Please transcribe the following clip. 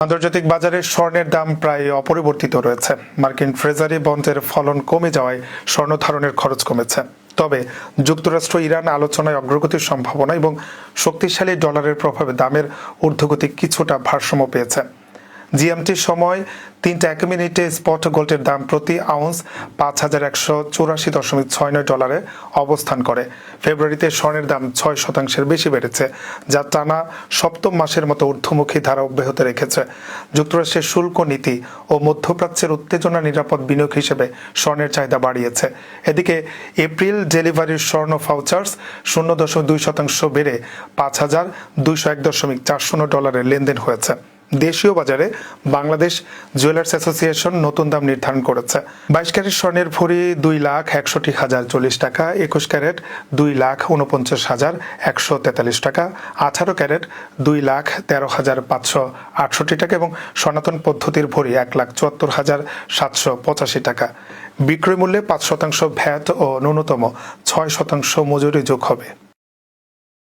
আন্তর্জাতিক বাজারে স্বর্ণের দাম প্রায় অপরিবর্তিত রয়েছে। মার্কিন ট্রেজারি বন্ডের ফলন কমে যাওয়ায় স্বর্ণ ধারণের খরচ কমেছে। তবে যুক্তরাষ্ট্র ইরান আলোচনায় অগ্রগতির সম্ভাবনা এবং শক্তিশালী ডলারের প্রভাবে দামের ঊর্ধ্বগতি কিছুটা ভারসাম্য পেয়েছে। জিএমটি সময় 3:01 স্পট গোল্ডের দাম প্রতি আউন্স ৫,১৮৪.৬৯ ডলারে অবস্থান করে। ফেব্রুয়ারিতে স্বর্ণের দাম ৬% বেশি বেড়েছে, যা টানা সপ্তম মাসের মতো ঊর্ধ্বমুখী ধারা অব্যাহত রেখেছে। যুক্তরাষ্ট্রের শুল্ক নীতি ও মধ্যপ্রাচ্যের উত্তেজনা নিরাপদ বিনিয়োগ হিসেবে স্বর্ণের চাহিদা বাড়িয়েছে। এদিকে এপ্রিল ডেলিভারির স্বর্ণ ফাউচার্স 0.2% বেড়ে ৫,২০১.৪০ ডলারে লেনদেন হয়েছে। দেশীয় বাজারে বাংলাদেশ জুয়েলার্স অ্যাসোসিয়েশন নতুন দাম নির্ধারণ করেছে। 22 ক্যারেট স্বর্ণের ভরি 2,61,040 টাকা, 21 ক্যারেট 2,49,143 টাকা, 18 ক্যারেট 2,13,568 টাকা এবং সনাতন পদ্ধতির ভরি 1,74,785 টাকা। বিক্রয় মূল্যে 5% ভ্যাট ও ন্যূনতম 6% মজুরি যোগ হবে।